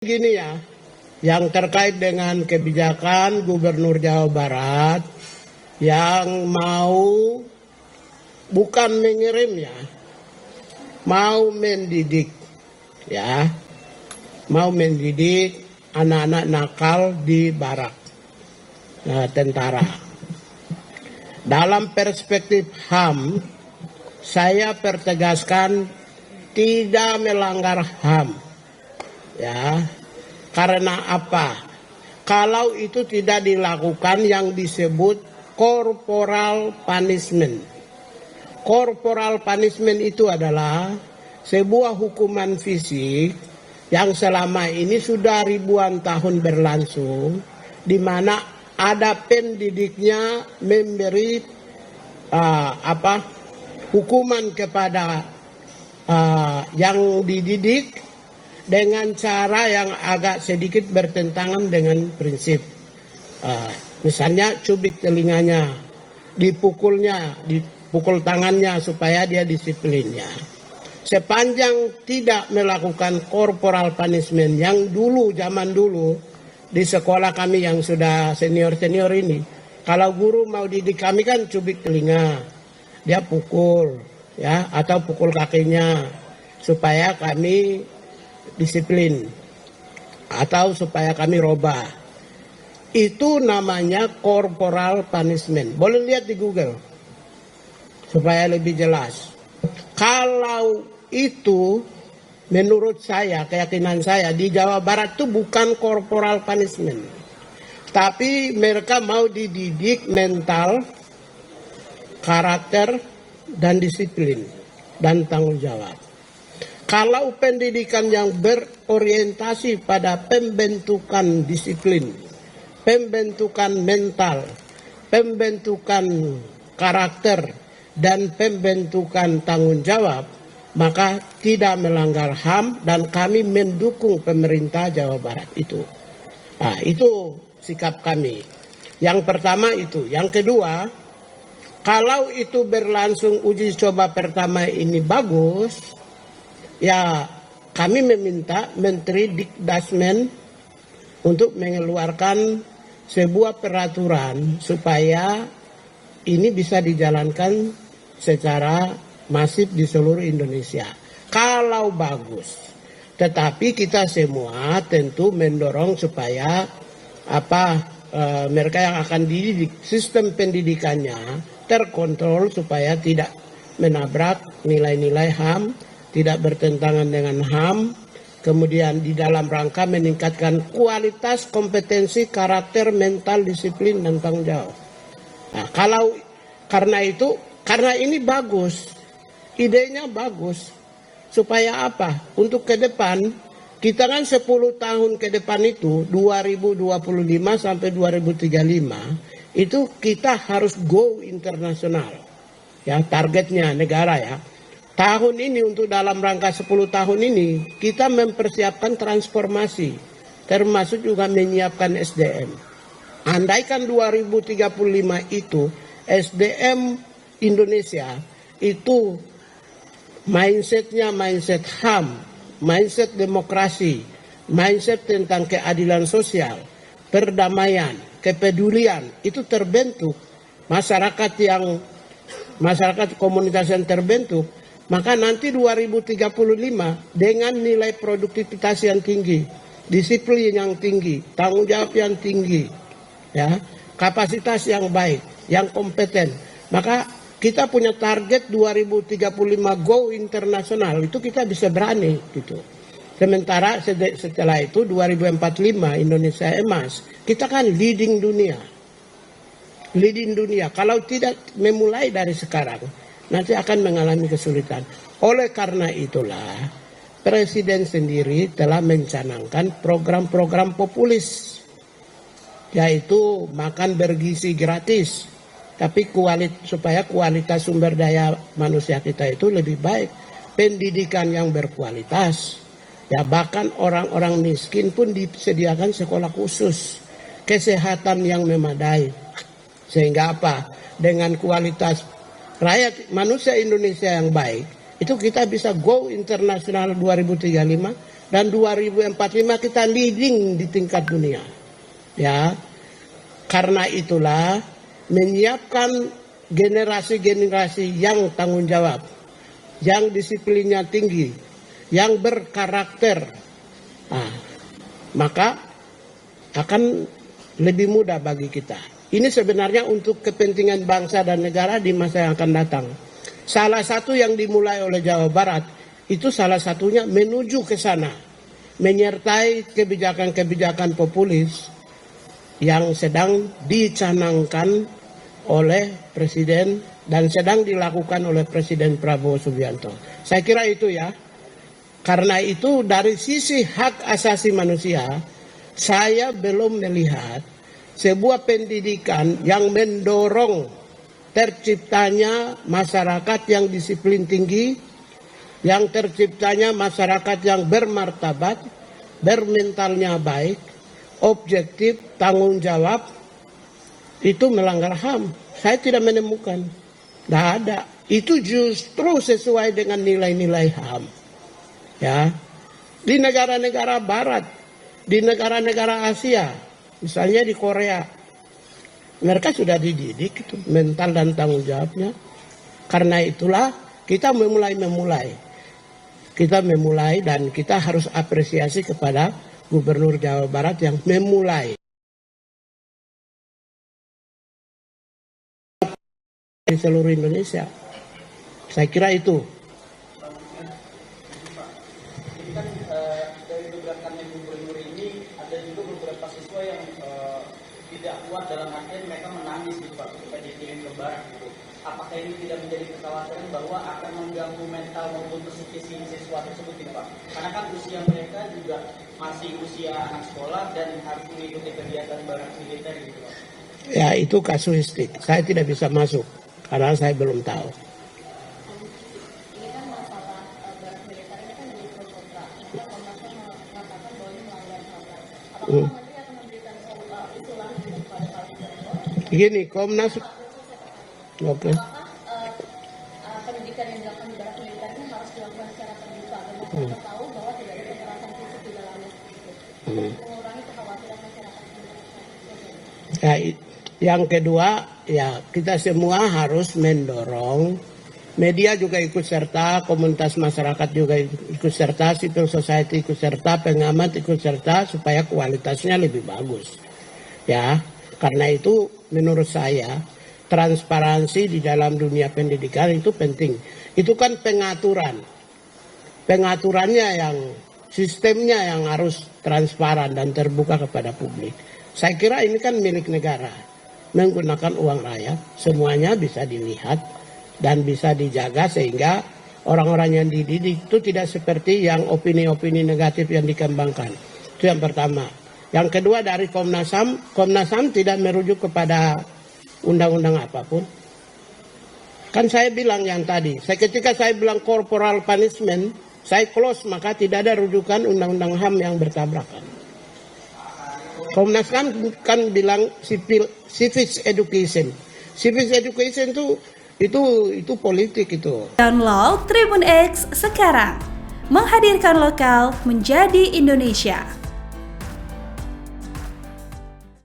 Gini ya, yang terkait dengan kebijakan Gubernur Jawa Barat yang mau bukan mengirim ya, mau mendidik ya, mau mendidik anak-anak nakal di barak tentara. Dalam perspektif HAM, saya pertegaskan tidak melanggar HAM. Ya, karena apa? Kalau itu tidak dilakukan yang disebut corporal punishment. Corporal punishment itu adalah sebuah hukuman fisik yang selama ini sudah ribuan tahun berlangsung, di mana ada pendidiknya memberi hukuman kepada yang dididik dengan cara yang agak sedikit bertentangan dengan prinsip. Misalnya cubit telinganya, dipukul tangannya supaya dia disiplinnya. Sepanjang tidak melakukan corporal punishment yang dulu, zaman dulu, di sekolah kami yang sudah senior-senior ini, kalau guru mau didik kami kan cubit telinga, dia pukul, ya, atau pukul kakinya, supaya kami disiplin atau supaya kami robah. Itu namanya corporal punishment. Boleh lihat di Google supaya lebih jelas. Kalau itu menurut saya, keyakinan saya di Jawa Barat itu bukan corporal punishment, tapi mereka mau dididik mental, karakter, dan disiplin dan tanggung jawab. Kalau pendidikan yang berorientasi pada pembentukan disiplin, pembentukan mental, pembentukan karakter, dan pembentukan tanggung jawab, maka tidak melanggar HAM dan kami mendukung pemerintah Jawa Barat itu. Nah, itu sikap kami. Yang pertama itu. Yang kedua, kalau itu berlangsung uji coba pertama ini bagus, ya, kami meminta Menteri Dikdasmen untuk mengeluarkan sebuah peraturan supaya ini bisa dijalankan secara masif di seluruh Indonesia. Kalau bagus. Tetapi kita semua tentu mendorong supaya mereka yang akan dididik, sistem pendidikannya terkontrol supaya tidak menabrak nilai-nilai HAM, tidak bertentangan dengan HAM, kemudian di dalam rangka meningkatkan kualitas, kompetensi, karakter, mental, disiplin, dan tanggung jawab. Nah, karena ini bagus, idenya bagus, supaya apa? Untuk ke depan, kita kan 10 tahun ke depan itu, 2025 sampai 2035, itu kita harus go internasional. Ya, targetnya negara ya. Tahun ini untuk dalam rangka 10 tahun ini kita mempersiapkan transformasi, termasuk juga menyiapkan SDM. Andaikan 2035 itu SDM Indonesia itu mindsetnya mindset HAM, mindset demokrasi, mindset tentang keadilan sosial, perdamaian, kepedulian, itu terbentuk, masyarakat komunitas yang terbentuk, maka nanti 2035 dengan nilai produktivitas yang tinggi, disiplin yang tinggi, tanggung jawab yang tinggi, ya, kapasitas yang baik, yang kompeten, maka kita punya target 2035 go internasional, itu kita bisa berani gitu. Sementara setelah itu 2045 Indonesia emas, kita kan leading dunia. Kalau tidak memulai dari sekarang, nanti akan mengalami kesulitan. Oleh karena itulah, Presiden sendiri telah mencanangkan program-program populis, yaitu makan bergizi gratis, tapi supaya kualitas sumber daya manusia kita itu lebih baik, pendidikan yang berkualitas, ya, bahkan orang-orang miskin pun disediakan sekolah khusus, kesehatan yang memadai, sehingga apa? Dengan kualitas rakyat manusia Indonesia yang baik, itu kita bisa go internasional 2035 dan 2045 kita leading di tingkat dunia. Ya, karena itulah menyiapkan generasi-generasi yang tanggung jawab, yang disiplinnya tinggi, yang berkarakter, maka akan lebih mudah bagi kita. Ini sebenarnya untuk kepentingan bangsa dan negara di masa yang akan datang. Salah satu yang dimulai oleh Jawa Barat, itu salah satunya menuju ke sana. Menyertai kebijakan-kebijakan populis yang sedang dicanangkan oleh Presiden dan sedang dilakukan oleh Presiden Prabowo Subianto. Saya kira itu ya. Karena itu dari sisi hak asasi manusia, saya belum melihat sebuah pendidikan yang mendorong terciptanya masyarakat yang disiplin tinggi, yang terciptanya masyarakat yang bermartabat, bermentalnya baik, objektif, tanggung jawab, itu melanggar HAM. Saya tidak menemukan. Tidak ada. Itu justru sesuai dengan nilai-nilai HAM. Ya, di negara-negara Barat, di negara-negara Asia, misalnya di Korea, mereka sudah dididik itu mental dan tanggung jawabnya. Karena itulah kita memulai dan kita harus apresiasi kepada Gubernur Jawa Barat yang memulai di seluruh Indonesia. Saya kira itu. Dari gebrakan gubernur ini ada juga beberapa siswa yang tidak kuat, dalam artian mereka menangis gitu Pak ketika dikirim ke barat gitu. Apakah ini tidak menjadi kekhawatiran bahwa akan mengganggu mental maupun psikis siswa tersebut gitu Pak? Karena kan usia mereka juga masih usia anak sekolah dan harus mengikuti kegiatan barat militer gitu Pak. Ya, itu kasuistik. Saya tidak bisa masuk karena saya belum tahu. Gini, Komnas, oke. Pendidikan yang dilakukan di barat militer ini harus dilakukan secara terbuka dan kita tahu bahwa tidak ada kekerasan fisik di dalamnya. Mengurangi kekhawatiran masyarakat. Ya, yang kedua, ya kita semua harus mendorong media juga ikut serta, komunitas masyarakat juga ikut serta, civil society ikut serta, pengamat ikut serta supaya kualitasnya lebih bagus. Ya, karena itu menurut saya transparansi di dalam dunia pendidikan itu penting. Itu kan pengaturannya yang sistemnya yang harus transparan dan terbuka kepada publik. Saya kira ini kan milik negara, menggunakan uang rakyat, semuanya bisa dilihat dan bisa dijaga sehingga orang-orang yang dididik itu tidak seperti yang opini-opini negatif yang dikembangkan. Itu yang pertama. Yang kedua dari Komnas HAM tidak merujuk kepada undang-undang apapun. Kan saya bilang yang tadi, ketika saya bilang corporal punishment, saya close, maka tidak ada rujukan undang-undang HAM yang bertabrakan. Komnas HAM kan bilang civics education. Civics education itu politik itu. Download Tribun X sekarang, menghadirkan lokal menjadi Indonesia.